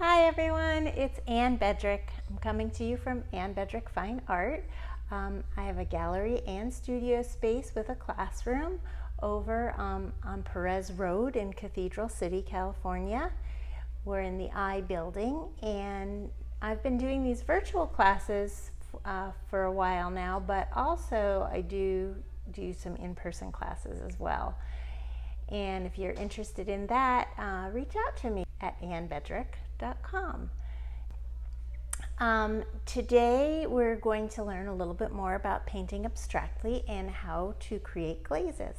Hi everyone, it's Anne Bedrick. I'm coming to you from Anne Bedrick Fine Art. I have a gallery and studio space with a classroom over on Perez Road in Cathedral City, California. We're in the I building, and I've been doing these virtual classes for a while now, but also I do some in-person classes as well. And if you're interested in that, reach out to me at annebedrick.com. Today we're going to learn a little bit more about painting abstractly and how to create glazes.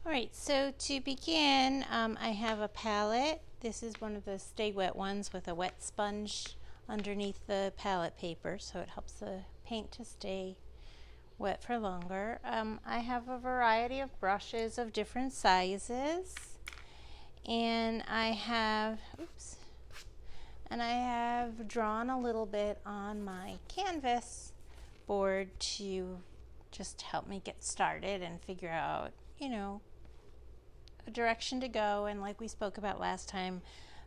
Alright, so to begin, I have a palette. This is one of the Stay Wet ones with a wet sponge underneath the palette paper, so it helps the paint to stay wet for longer. I have a variety of brushes of different sizes, and I have drawn a little bit on my canvas board to just help me get started and figure out, a direction to go. And like we spoke about last time,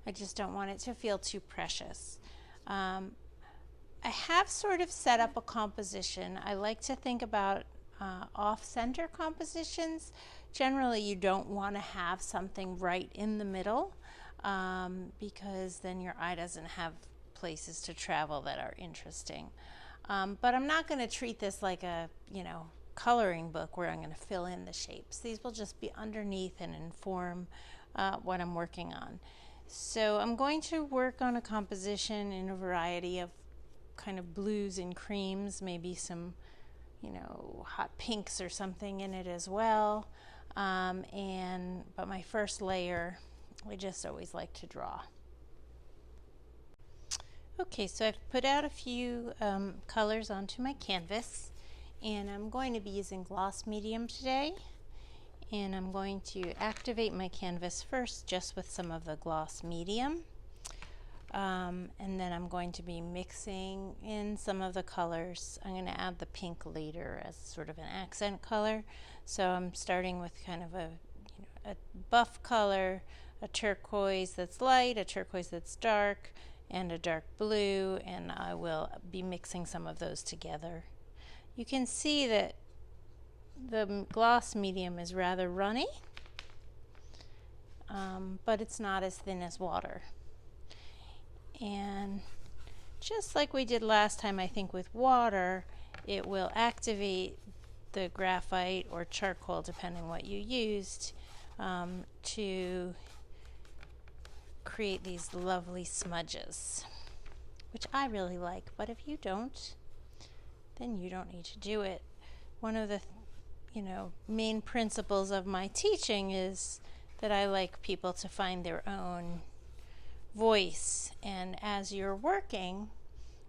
I just don't want it to feel too precious. I have sort of set up a composition. I like to think about off-center compositions. Generally, you don't want to have something right in the middle because then your eye doesn't have places to travel that are interesting. But I'm not going to treat this like a, coloring book where I'm going to fill in the shapes. These will just be underneath and inform what I'm working on. So I'm going to work on a composition in a variety of kind of blues and creams, maybe some, hot pinks or something in it as well. But my first layer, I just always like to draw. Okay, so I've put out a few colors onto my canvas, and I'm going to be using gloss medium today. And I'm going to activate my canvas first just with some of the gloss medium. And then I'm going to be mixing in some of the colors. I'm going to add the pink later as sort of an accent color. So I'm starting with kind of a buff color, a turquoise that's light, a turquoise that's dark, and a dark blue, and I will be mixing some of those together. You can see that the gloss medium is rather runny, but it's not as thin as water. And just like we did last time, I think with water, it will activate the graphite or charcoal, depending what you used, to create these lovely smudges, which I really like. But if you don't, then you don't need to do it. One of the main principles of my teaching is that I like people to find their own voice, and as you're working,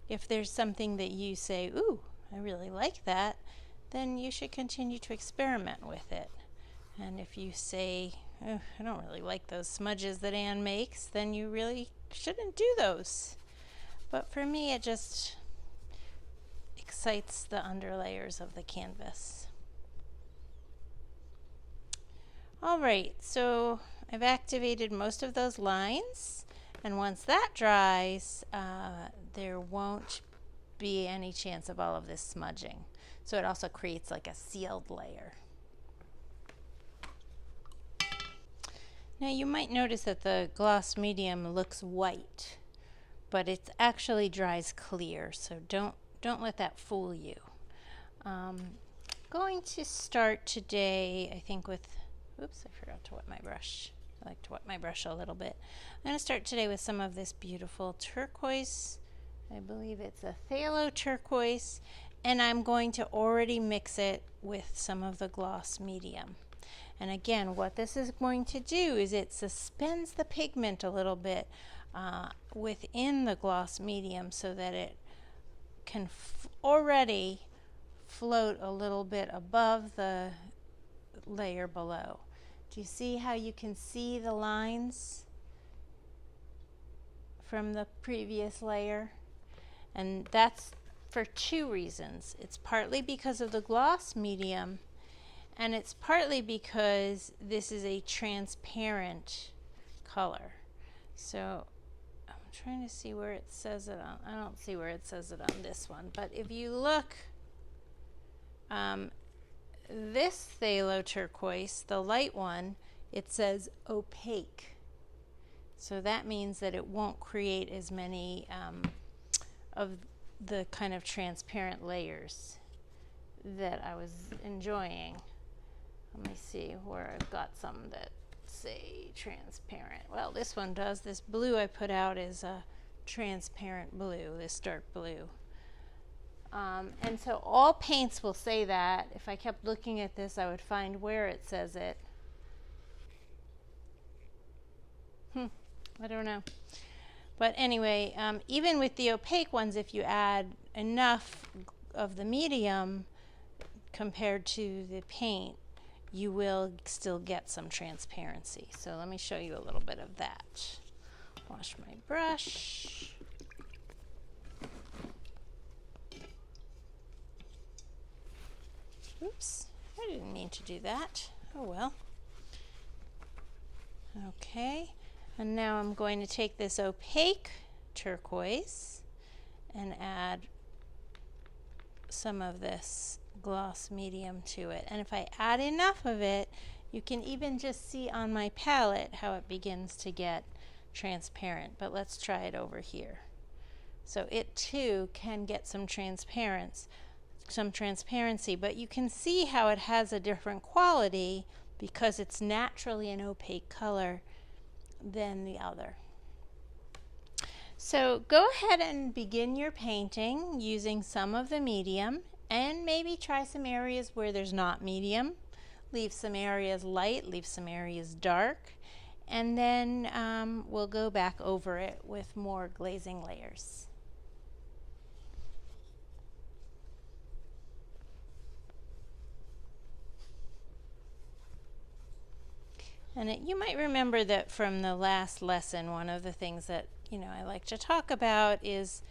if there's something that you say, ooh, I really like that, then you should continue to experiment with it. And if you say, oh, I don't really like those smudges that Anne makes, then you really shouldn't do those. But for me, it just excites the underlayers of the canvas. All right, so I've activated most of those lines, and once that dries, there won't be any chance of all of this smudging. So it also creates like a sealed layer. Now you might notice that the gloss medium looks white, but it actually dries clear, so don't let that fool you. Going to start today, I think, with, oops, I forgot to wet my brush. I like to wet my brush a little bit. I'm going to start today with some of this beautiful turquoise. I believe it's a phthalo turquoise, and I'm going to already mix it with some of the gloss medium. And again, what this is going to do is it suspends the pigment a little bit within the gloss medium so that it can already float a little bit above the layer below. Do you see how you can see the lines from the previous layer? And that's for two reasons. It's partly because of the gloss medium, and it's partly because this is a transparent color. So I'm trying to see where it says it on, I don't see where it says it on this one, but if you look, this phthalo turquoise, the light one, it says opaque. So that means that it won't create as many of the kind of transparent layers that I was enjoying. Let me see where I've got some that say transparent. Well, this one does. This blue I put out is a transparent blue, this dark blue. And so all paints will say that. If I kept looking at this, I would find where it says it. I don't know. But anyway, even with the opaque ones, if you add enough of the medium compared to the paint, you will still get some transparency. So let me show you a little bit of that. Wash my brush. Oops, I didn't mean to do that. Oh well. Okay, and now I'm going to take this opaque turquoise and add some of this gloss medium to it. And if I add enough of it, you can even just see on my palette how it begins to get transparent. But let's try it over here. So it too can get some transparency, but you can see how it has a different quality because it's naturally an opaque color than the other. So go ahead and begin your painting using some of the medium, and maybe try some areas where there's not medium. Leave some areas light, leave some areas dark, and then we'll go back over it with more glazing layers. And you might remember that from the last lesson, one of the things that I like to talk about is,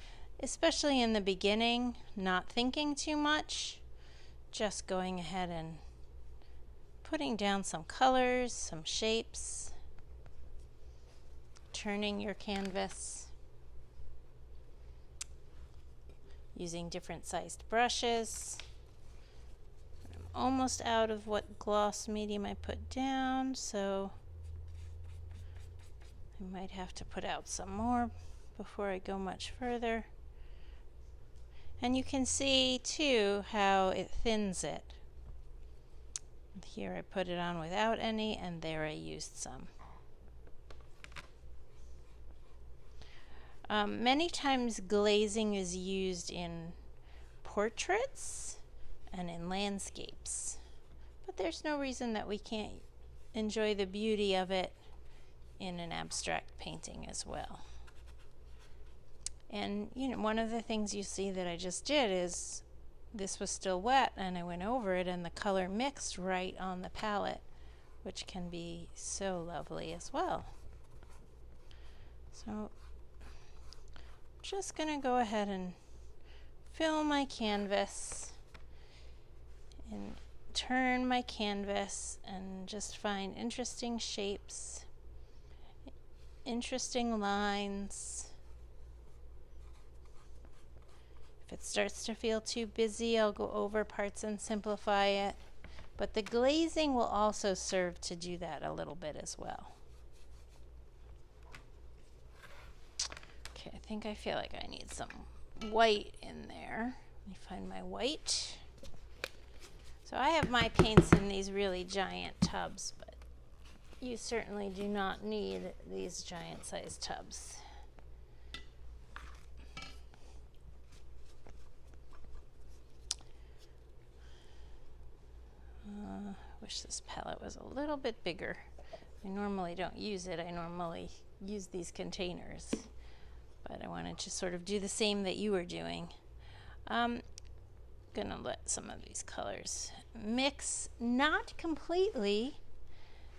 especially in the beginning, not thinking too much, just going ahead and putting down some colors, some shapes, turning your canvas, using different sized brushes. I'm almost out of what gloss medium I put down, so I might have to put out some more before I go much further. And you can see too how it thins it. Here I put it on without any, and there I used some. Many times glazing is used in portraits and in landscapes, but there's no reason that we can't enjoy the beauty of it in an abstract painting as well. And one of the things you see that I just did is this was still wet, and I went over it and the color mixed right on the palette, which can be so lovely as well. So just gonna go ahead and fill my canvas and turn my canvas and just find interesting shapes, interesting lines. If it starts to feel too busy, I'll go over parts and simplify it. But the glazing will also serve to do that a little bit as well. Okay, I feel like I need some white in there. Let me find my white. So I have my paints in these really giant tubs, but you certainly do not need these giant sized tubs. Wish this palette was a little bit bigger. I normally don't use it. I normally use these containers, but I wanted to sort of do the same that you were doing. I'm gonna let some of these colors mix, not completely,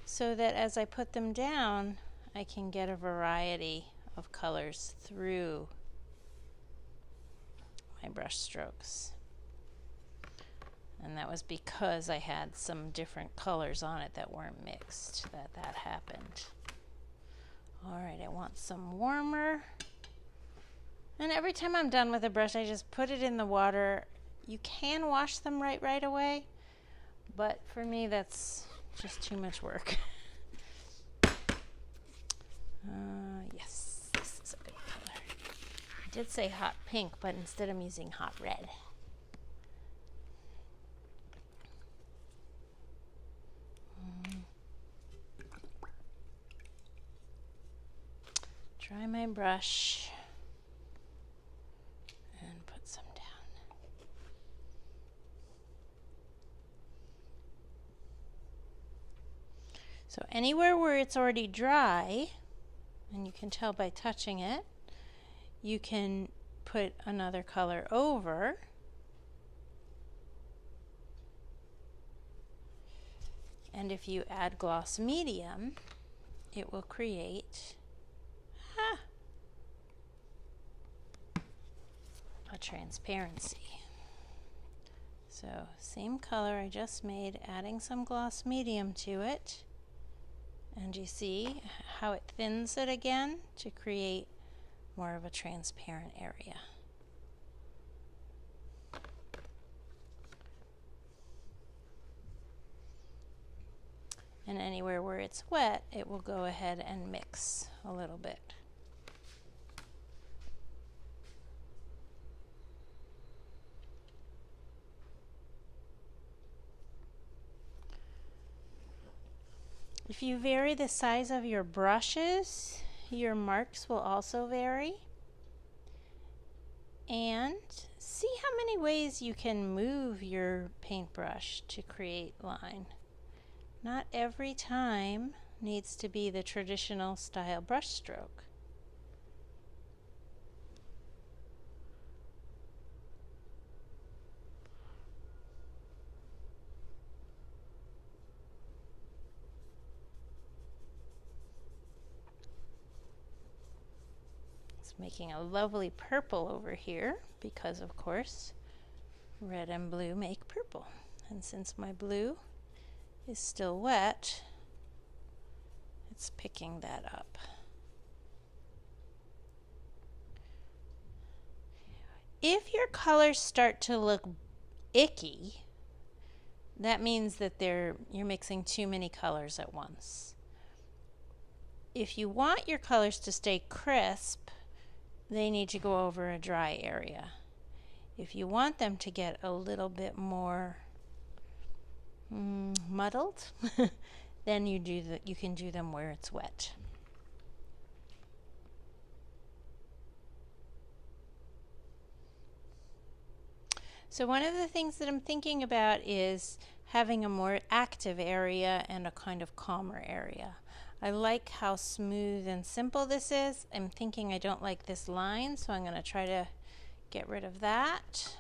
so that as I put them down, I can get a variety of colors through my brush strokes. And that was because I had some different colors on it that weren't mixed that happened. All right, I want some warmer. And every time I'm done with a brush, I just put it in the water. You can wash them right away, but for me, that's just too much work. Yes, this is a good color. I did say hot pink, but instead I'm using hot red. Dry my brush and put some down. So anywhere where it's already dry, and you can tell by touching it, you can put another color over. And if you add gloss medium, it will create a transparency. So same color I just made, adding some gloss medium to it. And you see how it thins it again to create more of a transparent area. And anywhere where it's wet, it will go ahead and mix a little bit. If you vary the size of your brushes, your marks will also vary. And see how many ways you can move your paintbrush to create line. Not every time needs to be the traditional style brush stroke. Making a lovely purple over here because, of course, red and blue make purple. And since my blue is still wet, it's picking that up. If your colors start to look icky, that means that you're mixing too many colors at once. If you want your colors to stay crisp, they need to go over a dry area. If you want them to get a little bit more muddled, then you can do them where it's wet. So one of the things that I'm thinking about is having a more active area and a kind of calmer area. I like how smooth and simple this is. I'm thinking I don't like this line, so I'm going to try to get rid of that.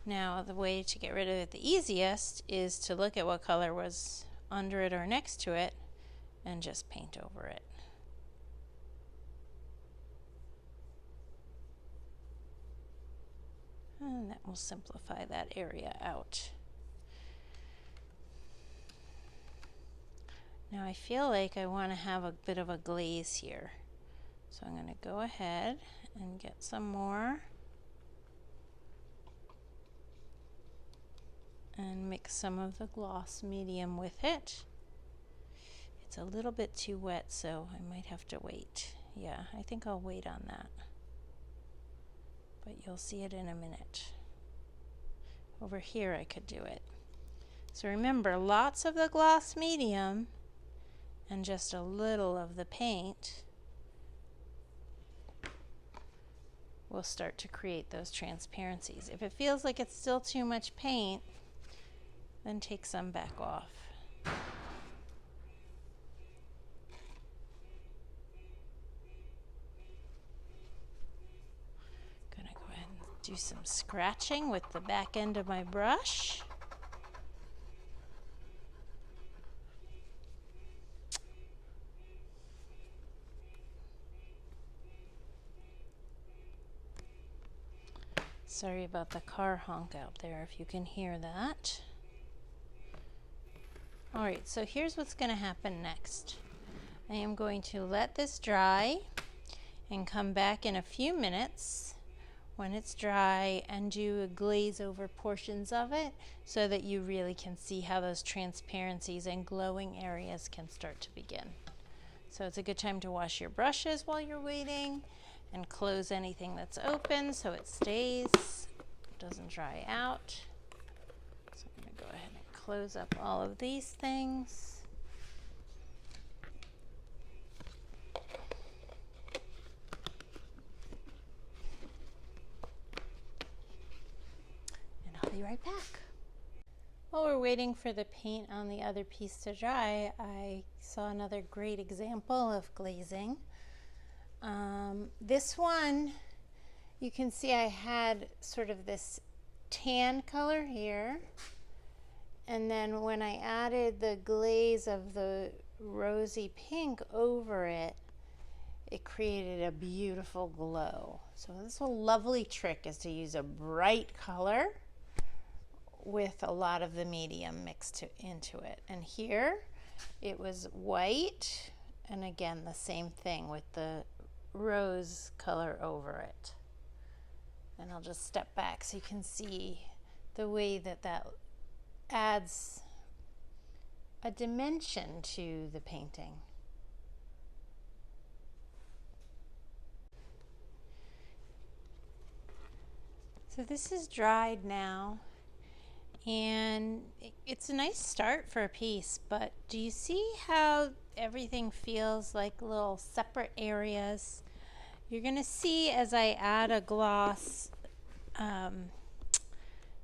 Now, the way to get rid of it the easiest is to look at what color was under it or next to it and just paint over it. And that will simplify that area out. Now I feel like I want to have a bit of a glaze here. So I'm going to go ahead and get some more and mix some of the gloss medium with it. It's a little bit too wet, so I might have to wait. Yeah, I think I'll wait on that. But you'll see it in a minute. Over here I could do it. So remember, lots of the gloss medium and just a little of the paint will start to create those transparencies. If it feels like it's still too much paint, then take some back off. Gonna go ahead and do some scratching with the back end of my brush. Sorry about the car honk out there if you can hear that. Alright, so here's what's going to happen next. I am going to let this dry and come back in a few minutes when it's dry and do a glaze over portions of it so that you really can see how those transparencies and glowing areas can start to begin. So it's a good time to wash your brushes while you're waiting and close anything that's open so it stays, doesn't dry out. So I'm going to go ahead and close up all of these things. And I'll be right back. While we're waiting for the paint on the other piece to dry, I saw another great example of glazing. This one, you can see I had sort of this tan color here, and then when I added the glaze of the rosy pink over it, it created a beautiful glow. So this whole lovely trick is to use a bright color with a lot of the medium mixed into it. And here it was white, and again the same thing with the rose color over it. And I'll just step back so you can see the way that that adds a dimension to the painting. So this is dried now, and it's a nice start for a piece, but do you see how everything feels like little separate areas? You're going to see as I add a gloss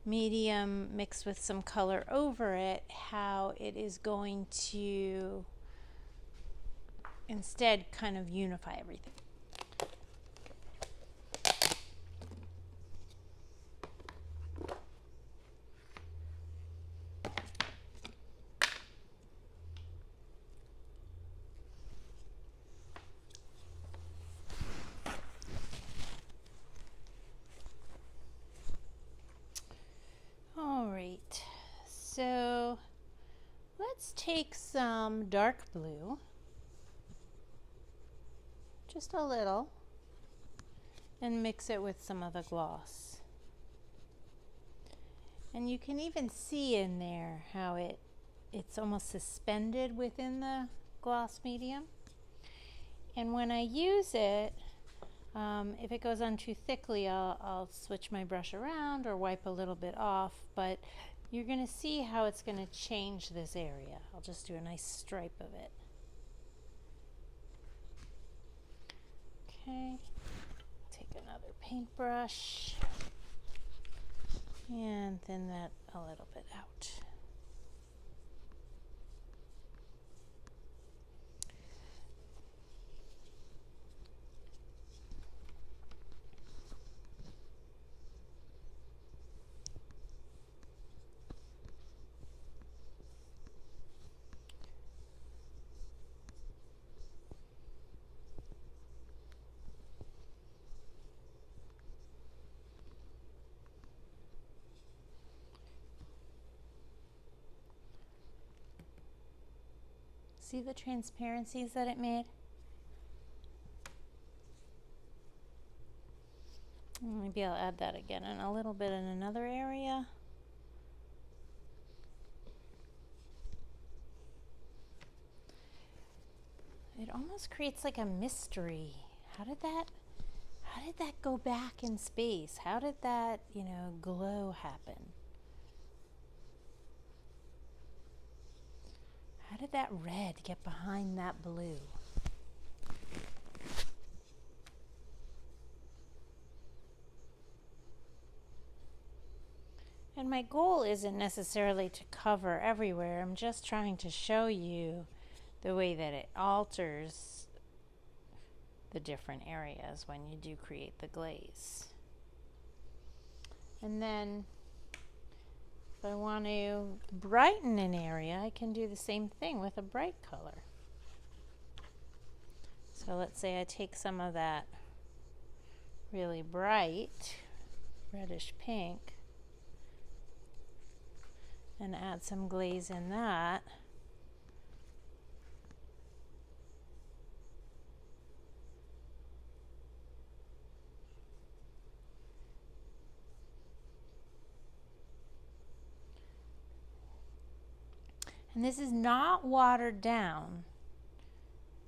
medium mixed with some color over it, how it is going to instead kind of unify everything. Alright, so let's take some dark blue, just a little, and mix it with some of the gloss. And you can even see in there how it's almost suspended within the gloss medium. And when I use it, if it goes on too thickly, I'll switch my brush around or wipe a little bit off, but you're going to see how it's going to change this area. I'll just do a nice stripe of it. Okay, take another paintbrush and thin that a little bit out. See the transparencies that it made? Maybe I'll add that again and a little bit in another area. It almost creates like a mystery. How did that go back in space? How did that, glow happen? How did that red get behind that blue? And my goal isn't necessarily to cover everywhere. I'm just trying to show you the way that it alters the different areas when you do create the glaze. And then if I want to brighten an area, I can do the same thing with a bright color. So let's say I take some of that really bright reddish pink and add some glaze in that. And this is not watered down.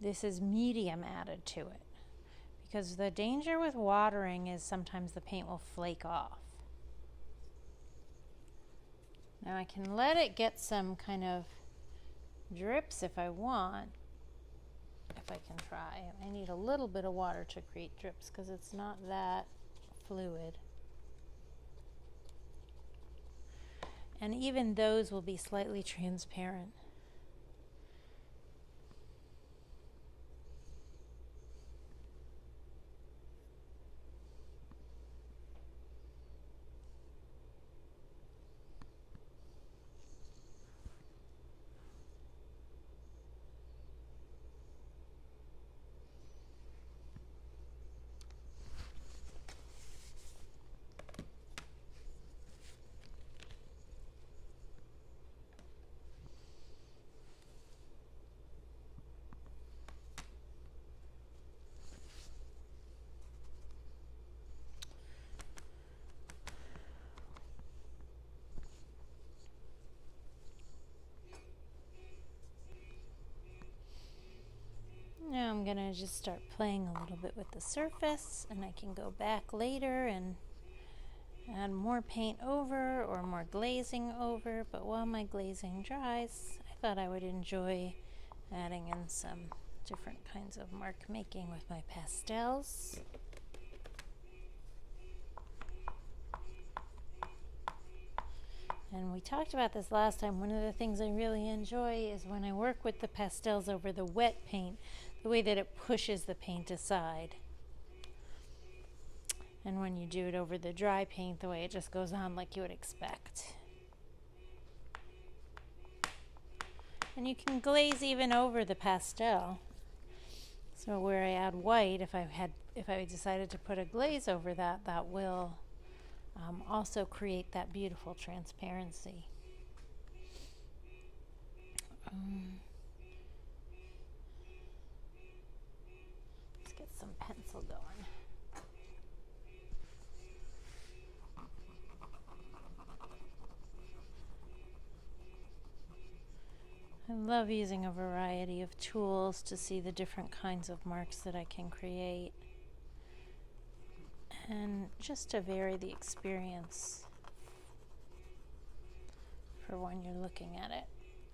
This is medium added to it. Because the danger with watering is sometimes the paint will flake off. Now I can let it get some kind of drips if I want, if I can try. I need a little bit of water to create drips because it's not that fluid. And even those will be slightly transparent. Now I'm gonna just start playing a little bit with the surface, and I can go back later and add more paint over or more glazing over. But while my glazing dries, I thought I would enjoy adding in some different kinds of mark making with my pastels. And we talked about this last time. One of the things I really enjoy is when I work with the pastels over the wet paint, the way that it pushes the paint aside. And when you do it over the dry paint, the way it just goes on like you would expect. And you can glaze even over the pastel. So where I add white, if I decided to put a glaze over that, that will also create that beautiful transparency. Let's get some pencil going. I love using a variety of tools to see the different kinds of marks that I can create, and just to vary the experience for when you're looking at it,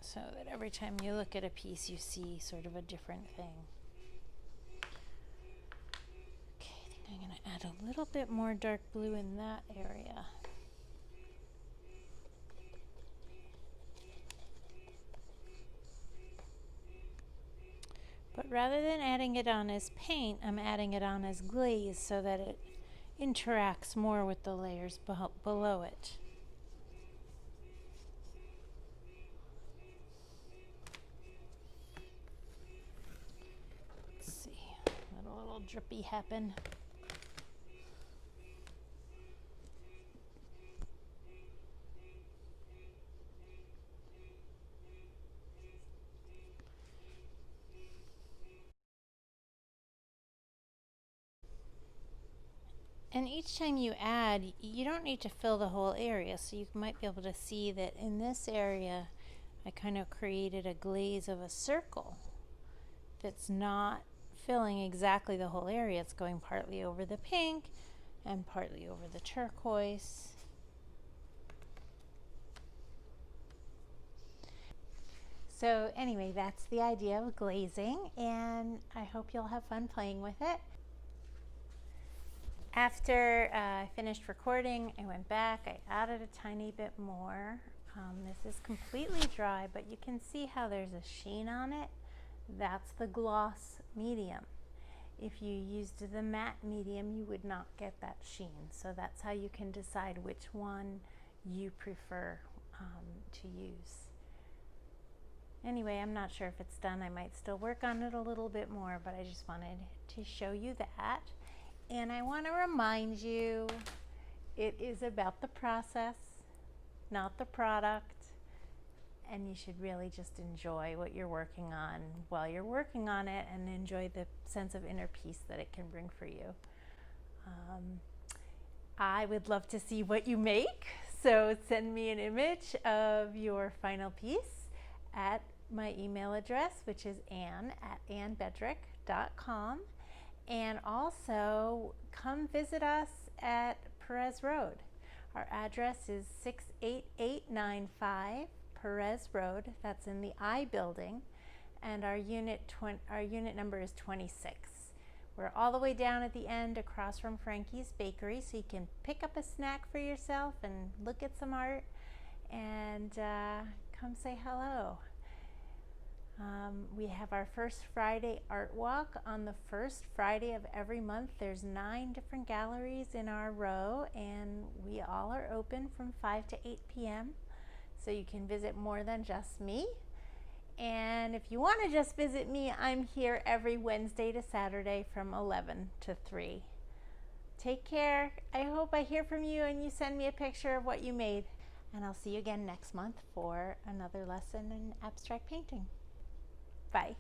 so that every time you look at a piece you see sort of a different thing. Okay, I think I'm going to add a little bit more dark blue in that area. But rather than adding it on as paint, I'm adding it on as glaze so that it interacts more with the layers below it. Let's see, let a little drippy happen. And each time you add, you don't need to fill the whole area, so you might be able to see that in this area I kind of created a glaze of a circle that's not filling exactly the whole area. It's going partly over the pink and partly over the turquoise. So anyway, that's the idea of glazing, and I hope you'll have fun playing with it. After I finished recording, I went back, I added a tiny bit more. This is completely dry, but you can see how there's a sheen on it. That's the gloss medium. If you used the matte medium, you would not get that sheen. So that's how you can decide which one you prefer to use. Anyway, I'm not sure if it's done. I might still work on it a little bit more, but I just wanted to show you that. And I want to remind you it is about the process, not the product, and you should really just enjoy what you're working on while you're working on it, and enjoy the sense of inner peace that it can bring for you. I would love to see what you make, so send me an image of your final piece at my email address, which is anne@annebedrick.com. And also come visit us at Perez Road. Our address is 68895 Perez Road. That's in the I building, and our unit number is 26. We're all the way down at the end across from Frankie's Bakery, so you can pick up a snack for yourself and look at some art and come say hello. We have our first Friday art walk on the first Friday of every month. There's 9 different galleries in our row, and we all are open from 5 to 8 p.m. So you can visit more than just me. And if you want to just visit me, I'm here every Wednesday to Saturday from 11 to 3. Take care. I hope I hear from you and you send me a picture of what you made. And I'll see you again next month for another lesson in abstract painting. Bye.